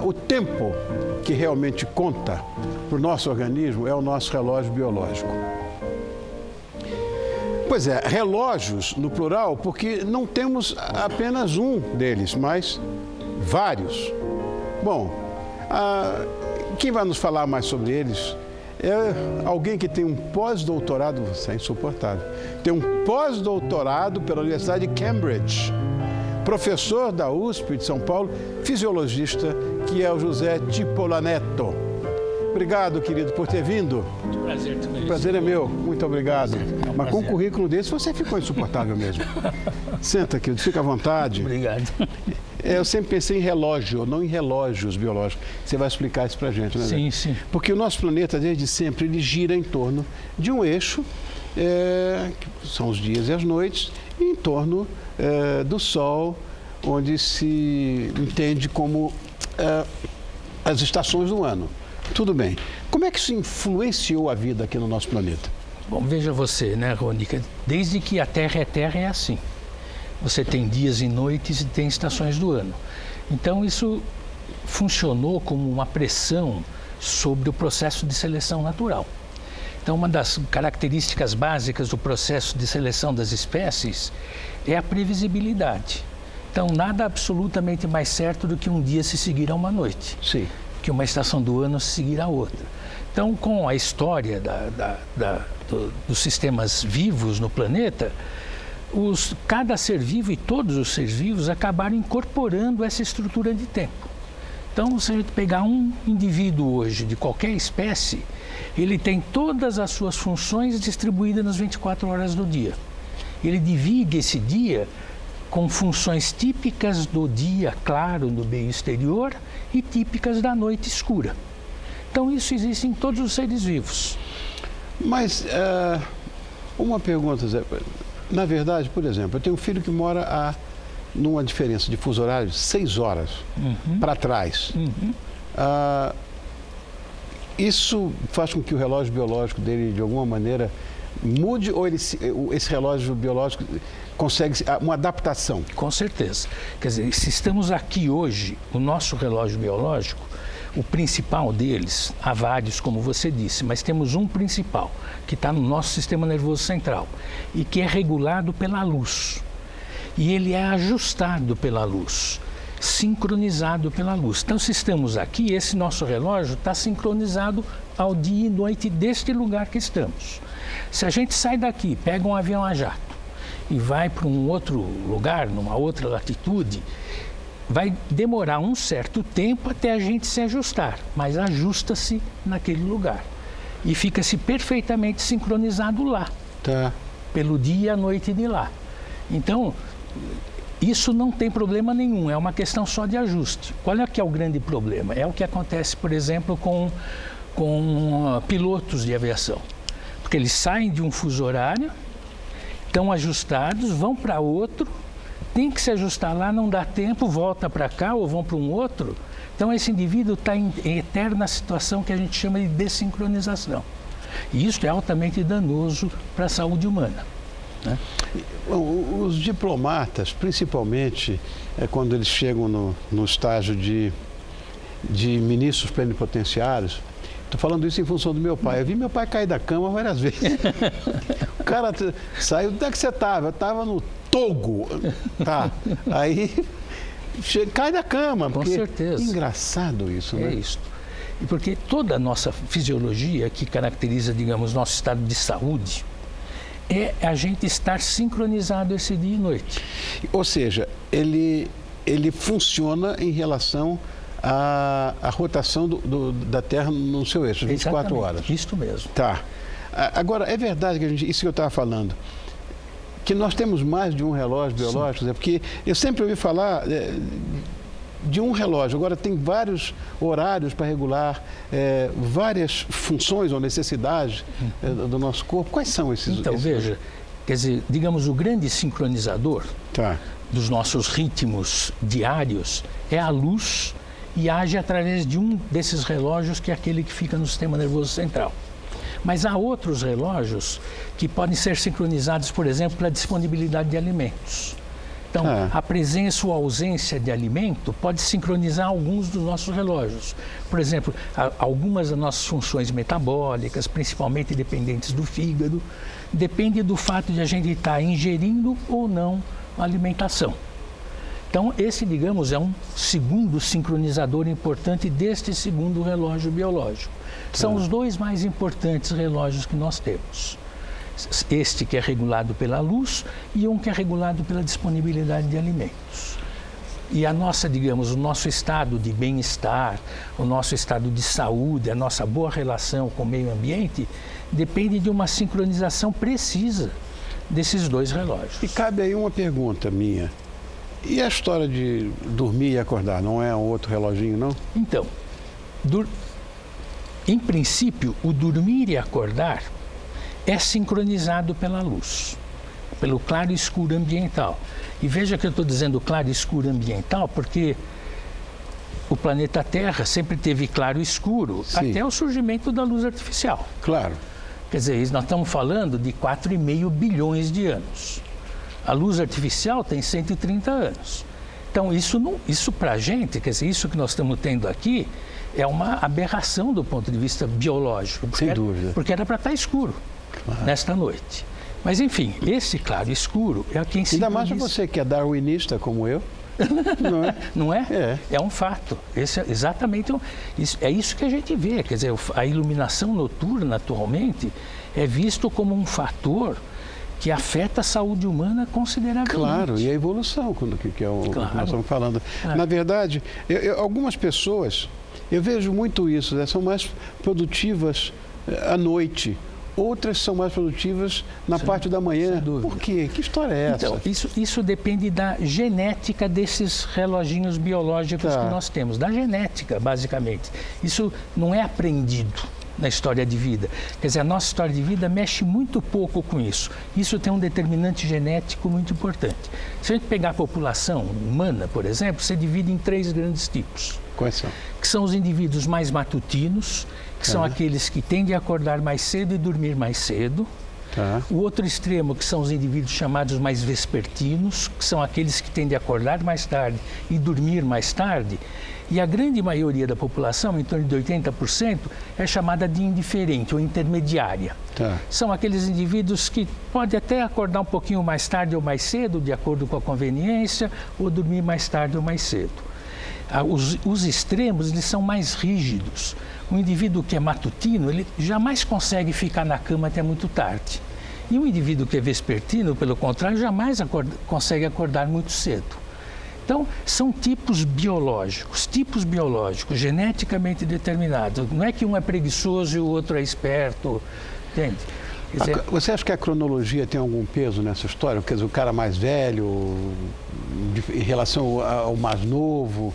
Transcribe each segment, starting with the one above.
o tempo que realmente conta para o nosso organismo é o nosso relógio biológico. Pois é, relógios no plural, porque não temos apenas um deles, mas vários. Bom, quem vai nos falar mais sobre eles é alguém que tem um pós-doutorado, você é insuportável, tem um pós-doutorado pela Universidade de Cambridge, professor da USP de São Paulo, fisiologista, que é o José Tipola Neto. Obrigado, querido, por ter vindo. Muito prazer também. O prazer é meu, muito obrigado. Mas com um currículo desse, você ficou insuportável mesmo. Senta, querido, fica à vontade. Obrigado. Eu sempre pensei em relógio, não em relógios biológicos. Você vai explicar isso pra gente, né? Sim, sim. Porque o nosso planeta, desde sempre, ele gira em torno de um eixo, que são os dias e as noites, e em torno do Sol, onde se entende como as estações do ano. Tudo bem. Como é que isso influenciou a vida aqui no nosso planeta? Bom, veja você, né, Rônica? Desde que a Terra é assim. Você tem dias e noites e tem estações do ano. Então, isso funcionou como uma pressão sobre o processo de seleção natural. Então, uma das características básicas do processo de seleção das espécies é a previsibilidade. Então, nada absolutamente mais certo do que um dia se seguir a uma noite. Sim. Que uma estação do ano se seguir a outra. Então, com a história dos sistemas vivos no planeta, cada ser vivo e todos os seres vivos acabaram incorporando essa estrutura de tempo. Então, se a gente pegar um indivíduo hoje, de qualquer espécie, ele tem todas as suas funções distribuídas nas 24 horas do dia. Ele divide esse dia com funções típicas do dia claro no meio exterior e típicas da noite escura. Então, isso existe em todos os seres vivos. Mas, uma pergunta, Zé. Na verdade, por exemplo, eu tenho um filho que mora numa diferença de fuso horário de 6 horas para trás. Isso faz com que o relógio biológico dele, de alguma maneira, mude ou esse relógio biológico consegue uma adaptação? Com certeza. Quer dizer, se estamos aqui hoje, o nosso relógio biológico, o principal deles, há vários, como você disse, mas temos um principal, que está no nosso sistema nervoso central e que é regulado pela luz. E ele é ajustado pela luz, sincronizado pela luz. Então, se estamos aqui, esse nosso relógio está sincronizado ao dia e noite deste lugar que estamos. Se a gente sai daqui, pega um avião a jato e vai para um outro lugar, numa outra latitude, vai demorar um certo tempo até a gente se ajustar, mas ajusta-se naquele lugar e fica-se perfeitamente sincronizado lá, pelo dia e a noite de lá. Então, isso não tem problema nenhum, é uma questão só de ajuste. Qual é que é o grande problema? É o que acontece, por exemplo, com pilotos de aviação, porque eles saem de um fuso horário, estão ajustados, vão para outro, tem que se ajustar lá, não dá tempo, volta para cá ou vão para um outro. Então, esse indivíduo está em eterna situação que a gente chama de dessincronização. E isso é altamente danoso para a saúde humana, né? Os diplomatas, principalmente quando eles chegam no estágio de ministros plenipotenciários, estou falando isso em função do meu pai. Eu vi meu pai cair da cama várias vezes. O cara saiu, onde é que você estava? Eu estava no Togo. Tá. Aí cai da cama. Com certeza. Engraçado isso, né? É isso. E porque toda a nossa fisiologia que caracteriza, digamos, nosso estado de saúde, é a gente estar sincronizado esse dia e noite. Ou seja, ele funciona em relação à rotação da Terra no seu eixo, 24 horas. Isso mesmo. Tá. Agora, é verdade que isso que eu estava falando, que nós temos mais de um relógio biológico, né? Porque eu sempre ouvi falar de um relógio, agora tem vários horários para regular várias funções ou necessidades do nosso corpo. Quais são esses? Então, veja, quer dizer, digamos, o grande sincronizador dos nossos ritmos diários é a luz e age através de um desses relógios, que é aquele que fica no sistema nervoso central. Mas há outros relógios que podem ser sincronizados, por exemplo, pela disponibilidade de alimentos. Então, a presença ou ausência de alimento pode sincronizar alguns dos nossos relógios. Por exemplo, algumas das nossas funções metabólicas, principalmente dependentes do fígado, depende do fato de a gente estar ingerindo ou não alimentação. Então, esse, digamos, é um segundo sincronizador importante deste segundo relógio biológico. São os dois mais importantes relógios que nós temos. Este que é regulado pela luz e um que é regulado pela disponibilidade de alimentos. E a nossa, digamos, o nosso estado de bem-estar, o nosso estado de saúde, a nossa boa relação com o meio ambiente, depende de uma sincronização precisa desses dois relógios. E cabe aí uma pergunta minha. E a história de dormir e acordar, não é um outro reloginho, não? Então, em princípio, o dormir e acordar é sincronizado pela luz, pelo claro e escuro ambiental. E veja que eu estou dizendo claro e escuro ambiental porque o planeta Terra sempre teve claro e escuro até o surgimento da luz artificial. Claro. Quer dizer, nós estamos falando de 4,5 bilhões de anos. A luz artificial tem 130 anos. Então, isso para a gente, quer dizer, isso que nós estamos tendo aqui é uma aberração do ponto de vista biológico. Sem dúvida. Porque era para estar escuro nesta noite. Mas, enfim, esse claro e escuro é quem se... Ainda mais para você que é darwinista como eu. Não é? Não é? É um fato. Esse é exatamente é isso que a gente vê. Quer dizer, a iluminação noturna, atualmente, é visto como um fator que afeta a saúde humana consideravelmente. Claro, e a evolução, que é o que nós estamos falando. Na verdade, algumas pessoas, eu vejo muito isso, né, são mais produtivas à noite. Outras são mais produtivas na parte da manhã. Por quê? Que história é essa? Então, isso depende da genética desses reloginhos biológicos que nós temos. Da genética, basicamente. Isso não é aprendido na história de vida. Quer dizer, a nossa história de vida mexe muito pouco com isso. Isso tem um determinante genético muito importante. Se a gente pegar a população humana, por exemplo, você divide em 3 grandes tipos. Quais são? Que são os indivíduos mais matutinos, que são aqueles que tendem a acordar mais cedo e dormir mais cedo. O outro extremo, que são os indivíduos chamados mais vespertinos, que são aqueles que tendem a acordar mais tarde e dormir mais tarde. E a grande maioria da população, em torno de 80%, é chamada de indiferente ou intermediária. São aqueles indivíduos que podem até acordar um pouquinho mais tarde ou mais cedo, de acordo com a conveniência, ou dormir mais tarde ou mais cedo. Os extremos, eles são mais rígidos. O indivíduo que é matutino, ele jamais consegue ficar na cama até muito tarde. E o indivíduo que é vespertino, pelo contrário, jamais consegue acordar muito cedo. Então, são tipos biológicos, geneticamente determinados. Não é que um é preguiçoso e o outro é esperto, entende? Quer dizer, você acha que a cronologia tem algum peso nessa história? Quer dizer, o cara mais velho, em relação ao mais novo...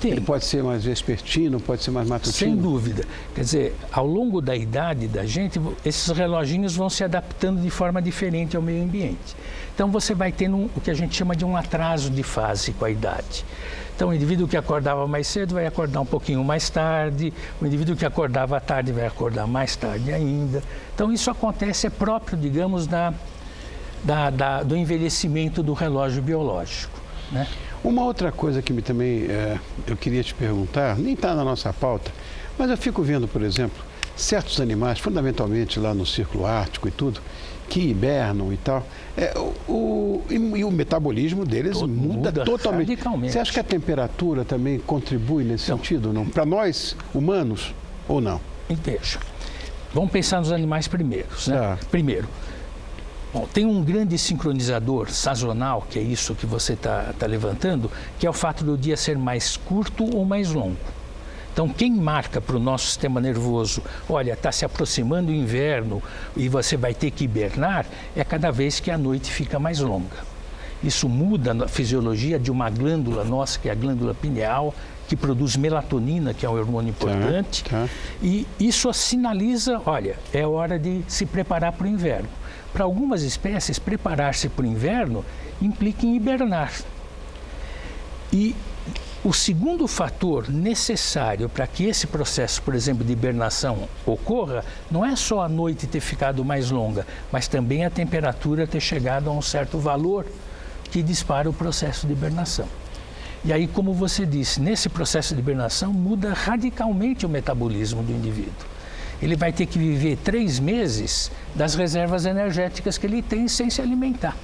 Ele pode ser mais vespertino, pode ser mais matutino? Sem dúvida. Quer dizer, ao longo da idade da gente, esses reloginhos vão se adaptando de forma diferente ao meio ambiente. Então, você vai tendo o que a gente chama de um atraso de fase com a idade. Então, o indivíduo que acordava mais cedo vai acordar um pouquinho mais tarde, o indivíduo que acordava à tarde vai acordar mais tarde ainda. Então, isso acontece, é próprio, digamos, do envelhecimento do relógio biológico, né? Uma outra coisa que também eu queria te perguntar, nem está na nossa pauta, mas eu fico vendo, por exemplo, certos animais, fundamentalmente lá no Círculo Ártico e tudo, que hibernam e tal, e o metabolismo deles muda totalmente. Radicalmente. Você acha que a temperatura também contribui nesse sentido? Para nós, humanos, ou não? Veja, vamos pensar nos animais primeiros, né? Primeiro, bom, tem um grande sincronizador sazonal, que é isso que você está levantando, que é o fato do dia ser mais curto ou mais longo. Então, quem marca para o nosso sistema nervoso, olha, está se aproximando o inverno e você vai ter que hibernar, é cada vez que a noite fica mais longa. Isso muda a fisiologia de uma glândula nossa, que é a glândula pineal, que produz melatonina, que é um hormônio importante. E isso sinaliza, olha, é hora de se preparar para o inverno. Para algumas espécies, preparar-se para o inverno implica em hibernar. E o segundo fator necessário para que esse processo, por exemplo, de hibernação ocorra, não é só a noite ter ficado mais longa, mas também a temperatura ter chegado a um certo valor, que dispara o processo de hibernação. E aí, como você disse, nesse processo de hibernação muda radicalmente o metabolismo do indivíduo. Ele vai ter que viver 3 meses das reservas energéticas que ele tem sem se alimentar.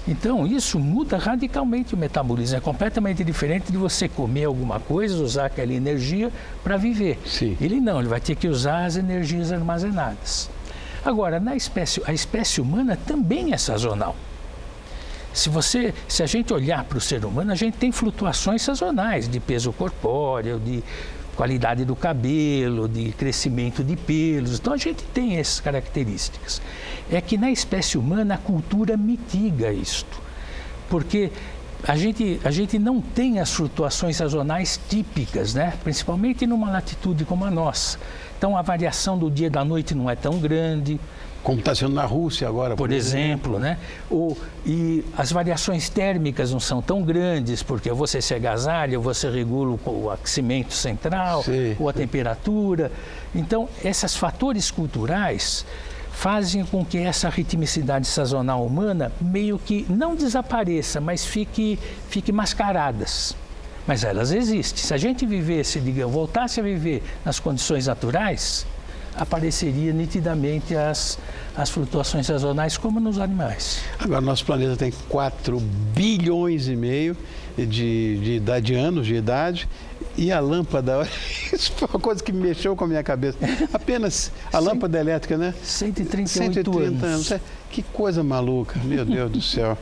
Então, isso muda radicalmente o metabolismo. É completamente diferente de você comer alguma coisa, usar aquela energia para viver. Sim. Ele não, ele vai ter que usar as energias armazenadas. Agora, a espécie humana também é sazonal. Se a gente olhar para o ser humano, a gente tem flutuações sazonais de peso corpóreo, de qualidade do cabelo, de crescimento de pelos. Então a gente tem essas características. É que na espécie humana a cultura mitiga isto, porque a gente não tem as flutuações sazonais típicas, né? Principalmente numa latitude como a nossa. Então a variação do dia e da noite não é tão grande. Como está sendo na Rússia agora, por exemplo, né? E as variações térmicas não são tão grandes, porque você se agasalha, você regula o aquecimento central, ou a temperatura. Então, esses fatores culturais fazem com que essa ritmicidade sazonal humana meio que não desapareça, mas fique mascaradas. Mas elas existem. Se a gente vivesse, digamos, voltasse a viver nas condições naturais, apareceria nitidamente as flutuações sazonais, como nos animais. Agora, nosso planeta tem 4 bilhões e meio de anos de idade, e a lâmpada, isso foi uma coisa que me mexeu com a minha cabeça. Apenas a lâmpada elétrica, né? 130 anos. Que coisa maluca, meu Deus do céu.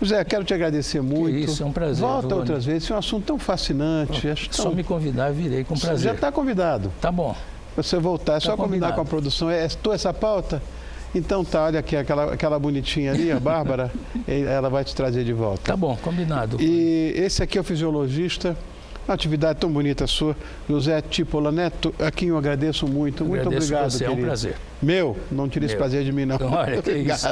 José, quero te agradecer muito. Isso, é um prazer. Volta outras vezes, isso é um assunto tão fascinante. Só me convidar, virei com prazer. Já está convidado. Tá bom. Você voltar, é só combinar com a produção. É tua essa pauta? Então tá, olha aqui, aquela bonitinha ali, a Bárbara, ela vai te trazer de volta. Tá bom, combinado. E esse aqui é o fisiologista, uma atividade tão bonita sua, José Tipola Neto, a quem eu agradeço muito. Muito obrigado, você, querido. É um prazer. Não tire esse prazer de mim, não. Olha, que isso.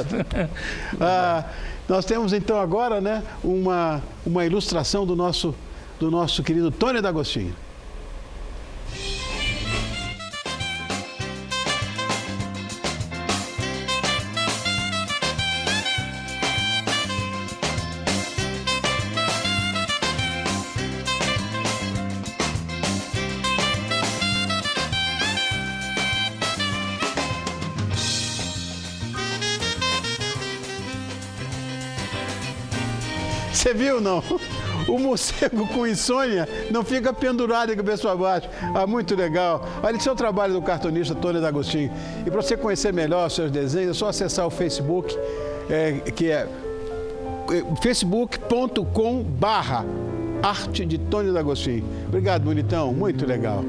Nós temos então agora, né, uma ilustração do nosso querido Tony D'Agostinho. Você viu, não? O morcego com insônia não fica pendurado de cabeça para baixo. Muito legal. Olha, esse é o trabalho do cartunista Tony D'Agostinho. E para você conhecer melhor os seus desenhos, é só acessar o Facebook, que é facebook.com/arte de Tony D'Agostinho. Obrigado, bonitão. Muito legal.